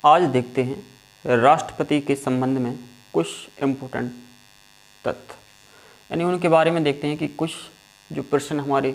आज देखते हैं राष्ट्रपति के संबंध में कुछ इम्पोर्टेंट तथ्य, यानी उनके बारे में देखते हैं कि कुछ जो प्रश्न हमारे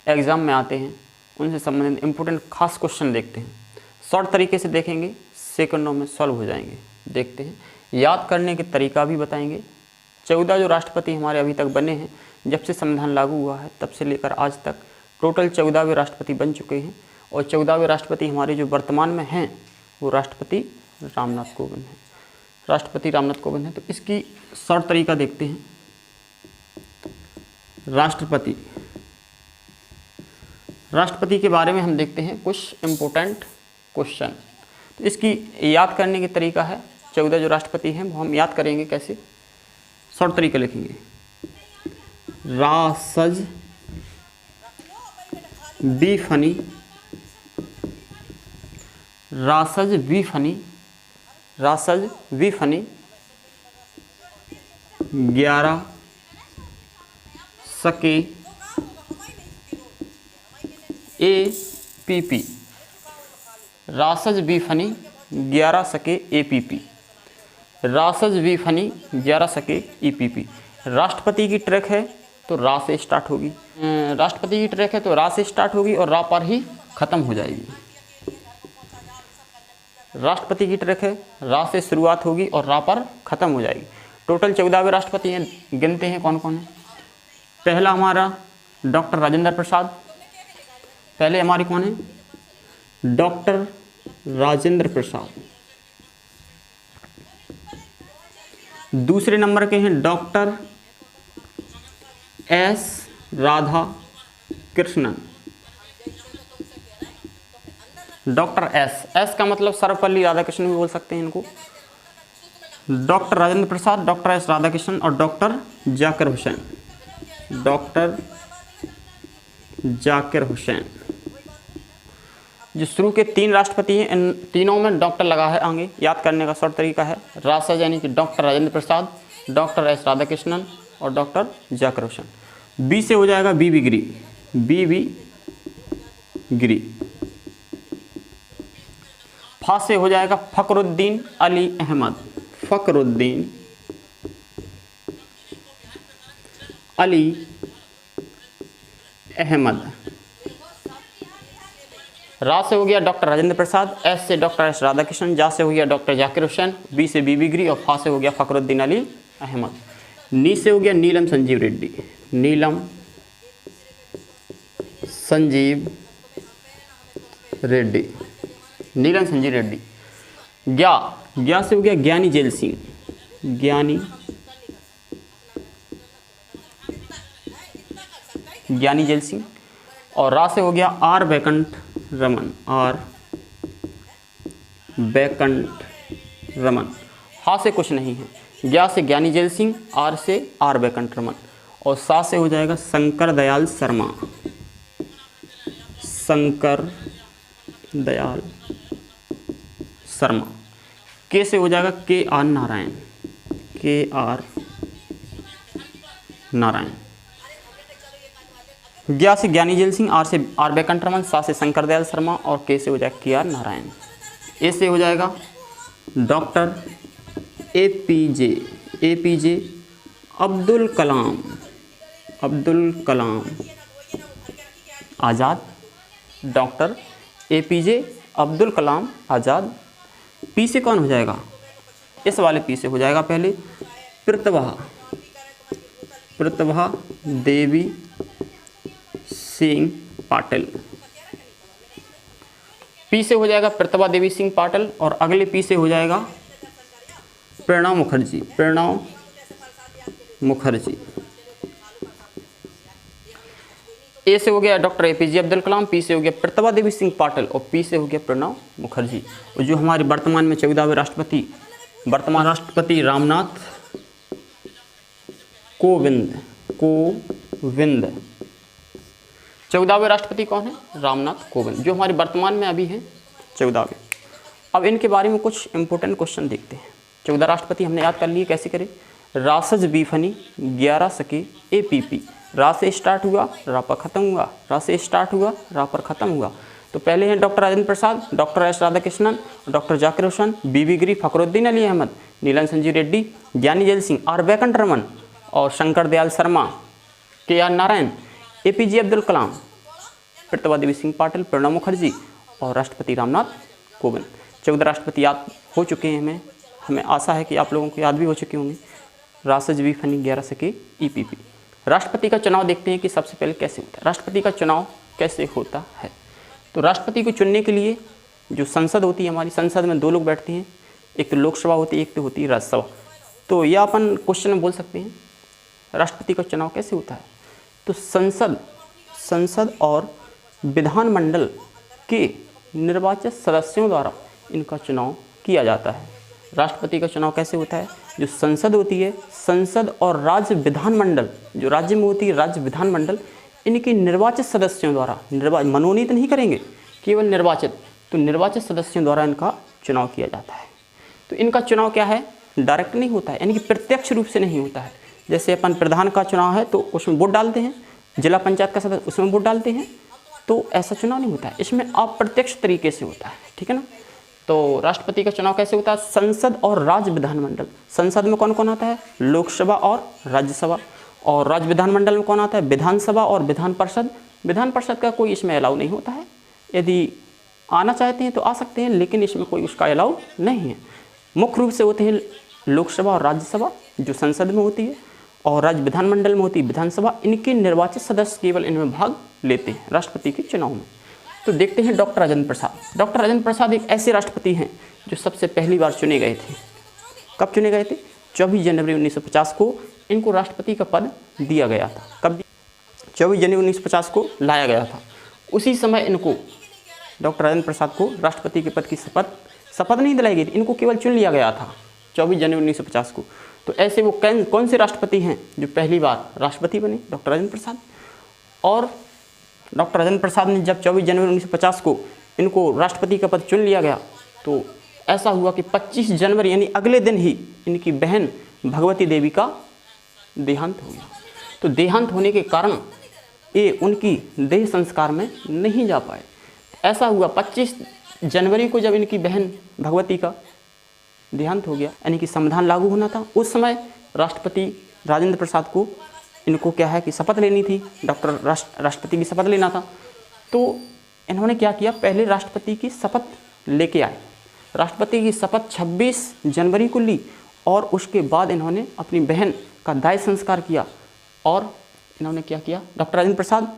एग्ज़ाम में आते हैं उनसे संबंधित इम्पोर्टेंट खास क्वेश्चन देखते हैं। शॉर्ट तरीके से देखेंगे, सेकंडों में सॉल्व हो जाएंगे। देखते हैं, याद करने के तरीका भी बताएंगे। 14 जो राष्ट्रपति हमारे अभी तक बने हैं, जब से संविधान लागू हुआ है तब से लेकर आज तक टोटल 14वें राष्ट्रपति बन चुके हैं। और 14वें राष्ट्रपति हमारे जो वर्तमान में हैं वो राष्ट्रपति रामनाथ कोविंद हैं। राष्ट्रपति रामनाथ कोविंद हैं। तो इसकी शॉर्ट तरीका देखते हैं। राष्ट्रपति के बारे में हम देखते हैं कुछ इम्पोर्टेंट क्वेश्चन। तो इसकी याद करने की तरीका है, 14 जो राष्ट्रपति हैं वो हम याद करेंगे कैसे। शॉर्ट तरीका लिखेंगे, रासज बी फनी, रासज वी फनी, रासज वी फनी 11 सके ए पी पी, रासज वी फनी 11 सके ए पी पी, रासज वी फनी 11 सके ई पी पी। राष्ट्रपति की ट्रैक है तो रा से स्टार्ट होगी, राष्ट्रपति की ट्रैक है तो रा से स्टार्ट होगी और रा पर ही ख़त्म हो जाएगी। राष्ट्रपति की ट्रैक है, रा से शुरुआत होगी और रा पर ख़त्म हो जाएगी। टोटल 14वें राष्ट्रपति हैं, गिनते हैं कौन कौन है। पहला हमारा डॉक्टर राजेंद्र प्रसाद, पहले हमारे कौन है, डॉक्टर राजेंद्र प्रसाद। दूसरे नंबर के हैं doctor S Radha Krishnan. Doctor S का मतलब सर्वपल्ली राधाकृष्णन भी बोल सकते हैं इनको। डॉक्टर राजेंद्र प्रसाद, डॉक्टर एस राधाकृष्णन और डॉक्टर जाकिर हुसैन। डॉक्टर जाकिर हुसैन जो शुरू के 3 राष्ट्रपति हैं, इन तीनों में डॉक्टर लगा है आगे। याद करने का शॉर्ट तरीका है, रासज यानी कि डॉक्टर राजेंद्र प्रसाद, डॉक्टर एस राधाकृष्णन और डॉक्टर जाकिर हुसैन। बी से हो जाएगा बी बी गिरी, बी बी गिरी। फा से हो जाएगा फखरुद्दीन अली अहमद, फखरुद्दीन अली अहमद। रा से हो गया डॉक्टर राजेंद्र प्रसाद, एस से डॉक्टर एस राधाकृष्णन, जा से हो गया डॉक्टर जाकिर हुसैन, बी से बीबी गिरी और फा से हो गया फखरुद्दीन अली अहमद। नी से हो गया नीलम संजीव रेड्डी, नीलम संजीव रेड्डी, नीलम संजीव रेड्डी। ग्या से हो गया ज्ञानी जेल सिंह, ज्ञानी जेल सिंह। और रा से हो गया आर वैकुंठ रमन, आर वैकुंठ रमन। हा से कुछ नहीं है, ज्ञा से ज्ञानी जेल सिंह, आर से आर वैकुंठ रमन और सा से हो जाएगा शंकर दयाल शर्मा, शंकर दयाल शर्मा। के से हो जाएगा के आर नारायण, के आर नारायण। ज्ञा से ज्ञानी जेल सिंह, आर से आर वैकुंठ रमन, सा से शंकर दयाल शर्मा और के से हो जाएगा के आर नारायण। ए से हो जाएगा doctor A P J Abdul Kalam, Abdul Kalam Azad, doctor APJ Abdul Kalam Azad. P से कौन हो जाएगा, इस वाले पी से हो जाएगा पहले प्रतिभा देवी सिंह पाटिल। पी से हो जाएगा प्रतिभा देवी सिंह पाटिल और अगले पी से हो जाएगा प्रणव मुखर्जी, प्रणव मुखर्जी। ए से हो गया डॉक्टर APJ अब्दुल कलाम, पी से हो गया प्रतिभा देवी सिंह पाटिल और पी से हो गया प्रणव मुखर्जी। और जो हमारे वर्तमान में 14वें राष्ट्रपति, वर्तमान राष्ट्रपति रामनाथ कोविंद, 14वें राष्ट्रपति कौन है, रामनाथ कोविंद, जो हमारे वर्तमान में अभी हैं 14वें। अब इनके बारे में कुछ इंपॉर्टेंट क्वेश्चन देखते हैं। 14 राष्ट्रपति हमने याद कर लिए, कैसे करें। रासज बी फनी 11 सके APP, रा से स्टार्ट हुआ रा पर ख़त्म हुआ, रा से स्टार्ट हुआ रा पर ख़त्म हुआ। तो पहले हैं doctor Rajendra Prasad, doctor S Radhakrishnan, doctor Zakir Hussain, V V Giri, Fakhruddin Ali Ahmed, Neelam Sanjiva Reddy, Giani Zail Singh, R Venkataraman और शंकर दयाल शर्मा, के आर नारायण, APJ अब्दुल कलाम, प्रतिभा देवी सिंह पाटिल, प्रणब मुखर्जी और राष्ट्रपति रामनाथ कोविंद। 14 राष्ट्रपति याद हो चुके हैं हमें आशा है कि आप लोगों को याद भी हो चुके होंगे। रासज भी फनी 11 सके EPP। राष्ट्रपति का चुनाव देखते हैं कि सबसे पहले कैसे होता है। राष्ट्रपति का चुनाव कैसे होता है, तो राष्ट्रपति को चुनने के लिए जो संसद होती है, हमारी संसद में 2 लोग बैठते हैं, एक तो लोकसभा होती है, एक तो होती है राज्यसभा। तो यह अपन क्वेश्चन में बोल सकते हैं राष्ट्रपति का चुनाव कैसे होता है। तो संसद और विधानमंडल के निर्वाचित सदस्यों द्वारा इनका चुनाव किया जाता है। राष्ट्रपति का चुनाव कैसे होता है, जो संसद होती है, संसद और राज्य विधानमंडल, जो राज्य में होती है राज्य विधानमंडल, इनके निर्वाचित सदस्यों द्वारा मनोनीत नहीं करेंगे, केवल निर्वाचित, तो निर्वाचित सदस्यों द्वारा इनका चुनाव किया जाता है। तो इनका चुनाव क्या है, डायरेक्ट नहीं होता है, यानी कि प्रत्यक्ष रूप से नहीं होता है। जैसे अपन प्रधान का चुनाव है तो उसमें वोट डालते हैं, जिला पंचायत का सदस्य उसमें वोट डालते हैं, तो ऐसा चुनाव नहीं होता है, इसमें अप्रत्यक्ष तरीके से होता है, ठीक है ना। तो राष्ट्रपति का चुनाव कैसे होता है, संसद और राज्य विधानमंडल। संसद में कौन कौन आता है, लोकसभा और राज्यसभा, और राज्य विधानमंडल में कौन आता है, विधानसभा और विधान परिषद। विधान परिषद का कोई इसमें अलाउ नहीं होता है, यदि आना चाहते हैं तो आ सकते हैं, लेकिन इसमें कोई उसका अलाउ नहीं है। मुख्य रूप से होते हैं लोकसभा और राज्यसभा जो संसद में होती है, और राज्य विधानमंडल में होती है विधानसभा। इनके निर्वाचित सदस्य केवल इनमें भाग लेते हैं राष्ट्रपति के चुनाव में। तो देखते हैं डॉक्टर राजेंद्र प्रसाद। डॉक्टर राजेंद्र प्रसाद एक ऐसे राष्ट्रपति हैं जो सबसे पहली बार चुने गए थे। कब चुने गए थे, 24 जनवरी 1950 को इनको राष्ट्रपति का पद दिया गया था। कब, 24 जनवरी 1950 को लाया गया था। उसी समय इनको, डॉक्टर राजेंद्र प्रसाद को राष्ट्रपति के पद की शपथ नहीं दिलाई गई थी, इनको केवल चुन लिया गया था 24 जनवरी 1950 को। तो ऐसे वो कौन से राष्ट्रपति हैं जो पहली बार राष्ट्रपति बने, डॉक्टर राजेंद्र प्रसाद। और डॉक्टर राजेंद्र प्रसाद ने जब 24 जनवरी 1950 को इनको राष्ट्रपति का पद चुन लिया गया, तो ऐसा हुआ कि 25 जनवरी यानी अगले दिन ही इनकी बहन भगवती देवी का देहांत हो गया। तो देहांत होने के कारण ये उनकी देह संस्कार में नहीं जा पाए। ऐसा हुआ 25 जनवरी को जब इनकी बहन भगवती का देहांत हो गया, यानी कि संविधान लागू होना था, उस समय राष्ट्रपति राजेंद्र प्रसाद को इनको क्या है कि शपथ लेनी थी, राष्ट्रपति की शपथ लेना था। तो इन्होंने क्या किया, पहले राष्ट्रपति की शपथ लेके आए। राष्ट्रपति की शपथ 26 जनवरी को ली और उसके बाद इन्होंने अपनी बहन का दाह संस्कार किया। और इन्होंने क्या किया, डॉक्टर राजेंद्र प्रसाद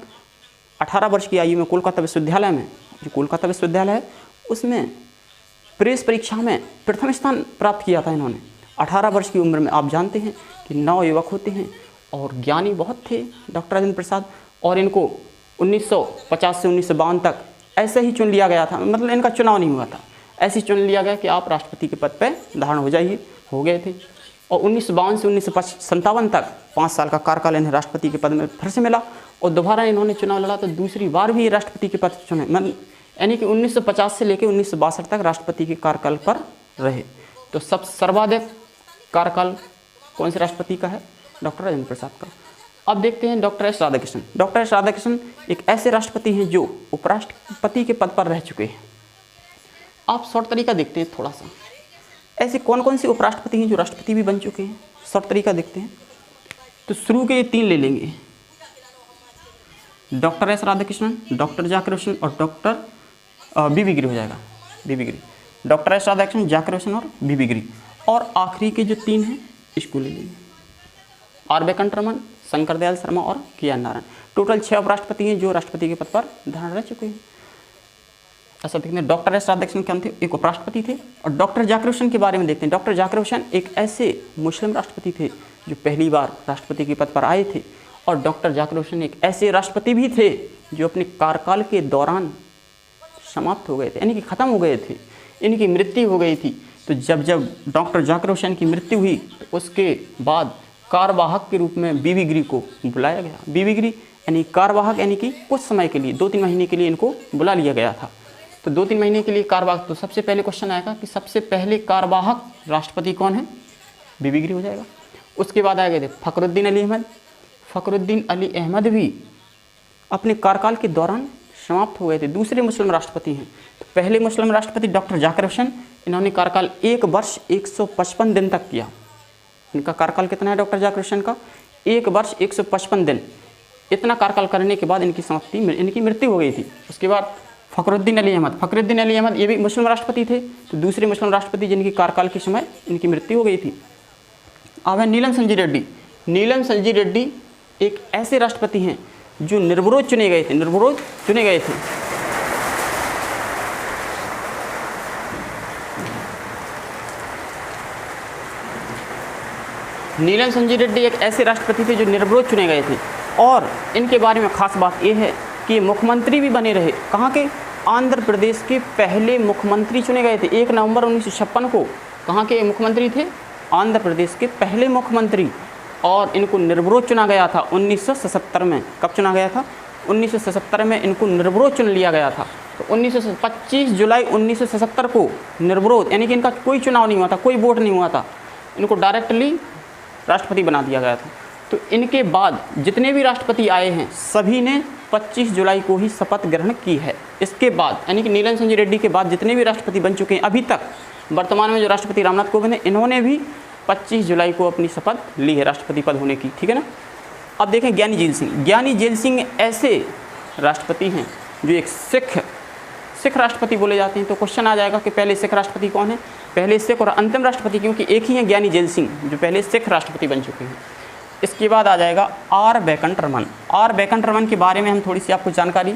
18 वर्ष की आयु में कोलकाता विश्वविद्यालय में, जो कोलकाता विश्वविद्यालय है, उसमें प्रेस परीक्षा में प्रथम स्थान प्राप्त किया था इन्होंने। 18 वर्ष की उम्र में आप जानते हैं कि नवयुवक होते हैं और ज्ञानी बहुत थे डॉक्टर राजेंद्र प्रसाद। और इनको 1950 से 1952 तक ऐसे ही चुन लिया गया था, मतलब इनका चुनाव नहीं हुआ था, ऐसे ही चुन लिया गया कि आप राष्ट्रपति के पद पर धारण हो गए थे। और 1952 से 1957 तक 5 साल का कार्यकाल इन्हें राष्ट्रपति के पद में फिर से मिला, और दोबारा इन्होंने चुनाव लड़ा तो दूसरी बार भी राष्ट्रपति के पद चुने, यानी कि 1950 से लेकर 1962 तक राष्ट्रपति के कार्यकाल पर रहे। तो सब सर्वाधिक कार्यकाल कौन से राष्ट्रपति का है, डॉक्टर राजेंद्र प्रसाद का। अब देखते हैं डॉक्टर एस राधाकृष्णन। डॉक्टर एस राधाकृष्णन एक ऐसे राष्ट्रपति हैं जो उपराष्ट्रपति के पद पर रह चुके हैं। आप शॉर्ट तरीका देखते हैं थोड़ा सा, ऐसे कौन कौन से उपराष्ट्रपति हैं जो राष्ट्रपति भी बन चुके हैं, शॉर्ट तरीका देखते हैं। तो शुरू के 3 ले लेंगे, डॉक्टर एस राधाकृष्णन, डॉक्टर जाकिर हुसैन और डॉक्टर बीबी गिरी हो जाएगा, बीबी गिरी। डॉक्टर एस राधाकृष्णन, जाकिर हुसैन और बीबी गिरी। और आखिरी के जो 3 हैं इसको ले लेंगे, आर वेंकट रमन, शंकर दयाल शर्मा और के आर नारायण। टोटल 6 उपराष्ट्रपति हैं जो राष्ट्रपति के पद पर धारण रह चुके हैं। ऐसा देखते हैं डॉक्टर एस राधाकृष्णन क्या थे, एक उपराष्ट्रपति थे। और डॉक्टर जाकिर हुसैन के बारे में देखते हैं। डॉक्टर जाकिर हुसैन एक ऐसे मुस्लिम राष्ट्रपति थे जो पहली बार राष्ट्रपति के पद पर आए थे। और डॉक्टर जाकिर हुसैन एक ऐसे राष्ट्रपति भी थे जो अपने कार्यकाल के दौरान समाप्त हो गए थे, यानी कि ख़त्म हो गए थे, इनकी मृत्यु हो गई थी। तो जब डॉक्टर जाकिर हुसैन की मृत्यु हुई तो उसके बाद कार्यवाहक के रूप में बीबी गिरी को बुलाया गया। बीबी गिरी यानी कार्यवाहक, यानी कि कुछ समय के लिए 2-3 महीने के लिए इनको बुला लिया गया था। तो 2-3 महीने के लिए कार्यवाहक, तो सबसे पहले क्वेश्चन आएगा कि सबसे पहले कार्यवाहक राष्ट्रपति कौन है, बीबी गिरी हो जाएगा। उसके बाद आ गए थे फखरुद्दीन अली अहमद। फखरुद्दीन अली अहमद भी अपने कार्यकाल के दौरान समाप्त हो गए थे। दूसरे मुस्लिम राष्ट्रपति हैं, तो पहले मुस्लिम राष्ट्रपति डॉक्टर जाकिर हुसैन, इन्होंने कार्यकाल 1 वर्ष 155 दिन तक किया। इनका कार्यकाल कितना है डॉक्टर जाकिर हुसैन का? 1 वर्ष 155 दिन। इतना कार्यकाल करने के बाद इनकी मृत्यु हो गई थी। उसके बाद फ़खरुद्दीन अली अहमद ये भी मुस्लिम राष्ट्रपति थे, तो दूसरे मुस्लिम राष्ट्रपति जिनकी कार्यकाल के समय इनकी मृत्यु हो गई थी। अब है नीलम संजीव रेड्डी। नीलम संजीव रेड्डी एक ऐसे राष्ट्रपति हैं जो निर्विरोध चुने गए थे। नीलम संजीव रेड्डी एक ऐसे राष्ट्रपति थे जो निर्विरोध चुने गए थे, और इनके बारे में खास बात यह है कि मुख्यमंत्री भी बने रहे। कहाँ के? आंध्र प्रदेश के पहले मुख्यमंत्री चुने गए थे 1 नवंबर 1956 को। कहाँ के मुख्यमंत्री थे? आंध्र प्रदेश के पहले मुख्यमंत्री, और इनको निर्विरोध चुना गया था 1977 में। कब चुना गया था? 1977 में इनको निर्विरोध चुन लिया गया था। तो 25 जुलाई 1977 को निर्विरोध, यानी कि इनका कोई चुनाव नहीं हुआ था, कोई वोट नहीं हुआ था, इनको डायरेक्टली राष्ट्रपति बना दिया गया था। तो इनके बाद जितने भी राष्ट्रपति आए हैं सभी ने 25 जुलाई को ही शपथ ग्रहण की है। इसके बाद यानी कि नीलम संजीव रेड्डी के बाद जितने भी राष्ट्रपति बन चुके हैं अभी तक, वर्तमान में जो राष्ट्रपति रामनाथ कोविंद हैं, इन्होंने भी 25 जुलाई को अपनी शपथ ली है राष्ट्रपति पद होने की। ठीक है ना। अब देखें ज्ञानी जेल सिंह। ज्ञानी जेल सिंह ऐसे राष्ट्रपति हैं जो एक सिख राष्ट्रपति बोले जाते हैं। तो क्वेश्चन आ जाएगा कि पहले सिख राष्ट्रपति कौन है? पहले सिख और अंतिम राष्ट्रपति, क्योंकि एक ही है ज्ञानी जेल सिंह जो पहले सिख राष्ट्रपति बन चुके हैं। इसके बाद आ जाएगा आर वेंकट रमन। आर वेंकट रमन के बारे में हम थोड़ी सी आपको जानकारी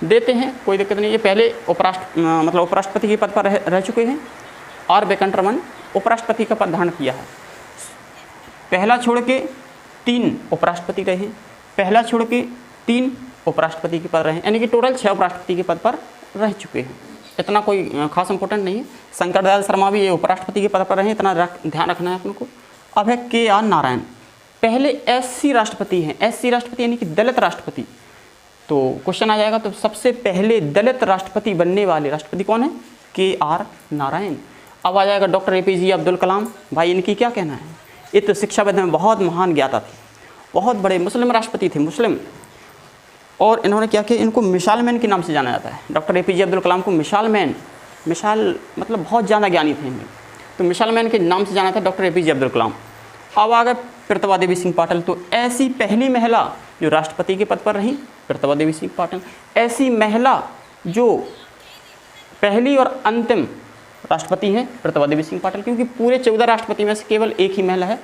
देते हैं, कोई दिक्कत नहीं। ये पहले उपराष्ट्रपति के पद पर रह चुके हैं। आर वेंकट रमन उपराष्ट्रपति का पद धारण किया है। पहला छोड़ के 3 उपराष्ट्रपति रहे, पहला छोड़ के 3 उपराष्ट्रपति के पद रहे, यानी कि टोटल 6 उपराष्ट्रपति के पद पर रह चुके हैं। इतना कोई खास इंपॉर्टेंट नहीं है। शंकर दयाल शर्मा भी ये उपराष्ट्रपति के पद पर रहे, इतना ध्यान रखना है अपन को। अब है KR नारायण, पहले SC राष्ट्रपति हैं। SC राष्ट्रपति यानी कि दलित राष्ट्रपति। तो क्वेश्चन आ जाएगा, तो सबसे पहले दलित राष्ट्रपति बनने वाले राष्ट्रपति कौन है? KR नारायण। अब आ जाएगा डॉक्टर APJ अब्दुल कलाम। भाई इनकी क्या कहना है? ये तो शिक्षाविद में बहुत महान ज्ञाता थे, बहुत बड़े मुस्लिम राष्ट्रपति थे, मुस्लिम। और इन्होंने क्या किया? इनको मिसाल मैन के नाम से जाना जाता है। डॉक्टर APJ अब्दुल कलाम को मिसाल मैन, मिसाल मतलब बहुत ज़्यादा ज्ञानी थे इनमें, तो मिसाल मैन के नाम से जाना था डॉक्टर APJ अब्दुल कलाम। अब आ गए प्रतिभा देवी सिंह पाटिल। तो ऐसी पहली महिला जो राष्ट्रपति के पद पर रही, प्रतिभा देवी सिंह पाटिल। ऐसी महिला जो पहली और अंतिम राष्ट्रपति हैं, प्रतिभा देवी सिंह पाटिल, क्योंकि पूरे 14 राष्ट्रपति में से केवल एक ही महिला है,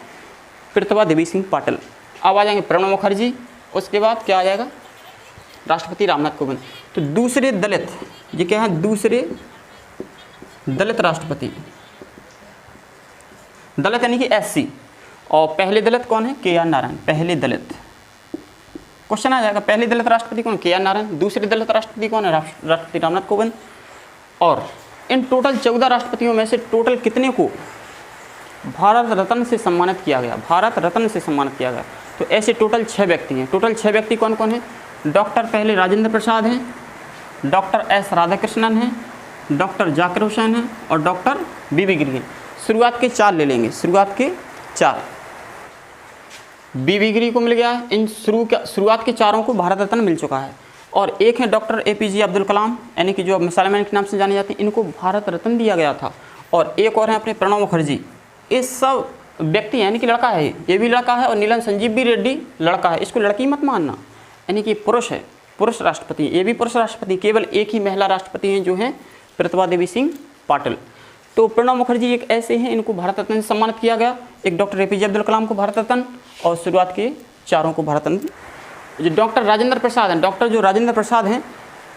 प्रतिभा देवी सिंह पाटिल। अब आ जाएंगे प्रणब मुखर्जी। उसके बाद क्या आ जाएगा? राष्ट्रपति रामनाथ कोविंद। तो दूसरे दलित, ये क्या है? दूसरे दलित राष्ट्रपति, दलित यानी कि SC। और पहले दलित कौन है? KR नारायण, पहले दलित। क्वेश्चन आ जाएगा, पहले दलित राष्ट्रपति कौन? KR नारायण। दूसरे दलित राष्ट्रपति कौन है? राष्ट्रपति रामनाथ कोविंद। और इन टोटल 14 राष्ट्रपतियों में से टोटल कितने को भारत रत्न से सम्मानित किया गया? भारत रत्न से सम्मानित किया गया। तो ऐसे टोटल 6 व्यक्ति हैं। टोटल 6 व्यक्ति कौन कौन हैं? डॉक्टर पहले राजेंद्र प्रसाद हैं, डॉक्टर S राधाकृष्णन हैं, डॉक्टर जाकिर हुसैन हैं और डॉक्टर BB गिरी हैं। शुरुआत के 4 ले लेंगे, शुरुआत के 4। BB गिरी को मिल गया है। इन शुरुआत के 4 को भारत रत्न मिल चुका है। और एक है डॉक्टर APJ अब्दुल कलाम, यानी कि जो मिसाल मैन के नाम से जाने जाते हैं, इनको भारत रत्न दिया गया था। और एक और है अपने प्रणब मुखर्जी। ये सब व्यक्ति यानी कि लड़का है, ये भी लड़का है, और नीलम संजीव भी रेड्डी लड़का है। इसको लड़की मत मानना, यानी कि पुरुष है, पुरुष राष्ट्रपति। ये भी पुरुष राष्ट्रपति। केवल एक ही महिला राष्ट्रपति हैं जो हैं प्रतिभा देवी सिंह पाटिल। तो प्रणब मुखर्जी एक ऐसे हैं, इनको भारत रत्न से सम्मानित किया गया। एक डॉक्टर APJ अब्दुल कलाम को भारत रत्न, और शुरुआत के 4 को भारत रत्न। जो डॉक्टर राजेंद्र प्रसाद हैं, डॉक्टर जो राजेंद्र प्रसाद हैं,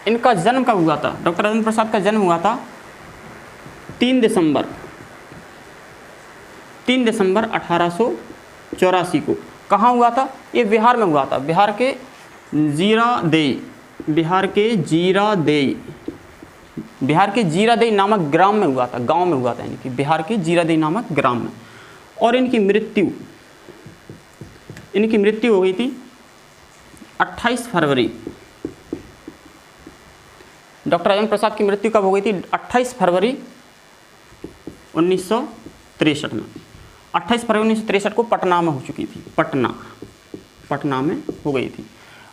इनका जन्म कब हुआ था? डॉक्टर राजेंद्र प्रसाद का जन्म हुआ था 3 दिसंबर 1884 को। कहाँ हुआ था? ये बिहार में हुआ था। बिहार के जीरादेई नामक ग्राम में हुआ था, गांव में हुआ था, यानी कि बिहार के जीरादेई नामक ग्राम में। और इनकी मृत्यु हो गई थी 28 फरवरी। डॉक्टर राजेंद्र प्रसाद की मृत्यु कब हो गई थी? 28 फरवरी 1963 में। 28 फरवरी 1963 को पटना में हो चुकी थी, पटना में हो गई थी।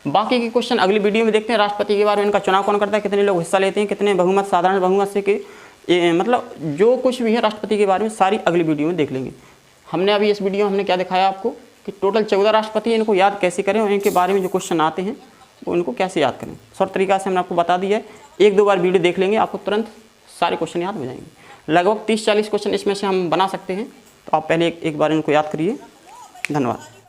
बाकी के क्वेश्चन अगली वीडियो में देखते हैं। राष्ट्रपति के बारे में, इनका चुनाव कौन करता है, कितने लोग हिस्सा लेते हैं, कितने बहुमत, साधारण बहुमत से के मतलब जो कुछ भी है राष्ट्रपति के बारे में सारी अगली वीडियो में देख लेंगे। हमने अभी इस वीडियो में हमने क्या दिखाया आपको कि टोटल 14 राष्ट्रपति हैं, इनको याद कैसे करें और इनके बारे में जो क्वेश्चन आते हैं वो इनको कैसे याद करें। शॉर्ट तरीका से हमने आपको बता दिया है। 1-2 बार वीडियो देख लेंगे, आपको तुरंत सारे क्वेश्चन याद हो जाएंगे। लगभग 30-40 क्वेश्चन इसमें से हम बना सकते हैं, तो आप पहले एक बार इनको याद करिए। धन्यवाद।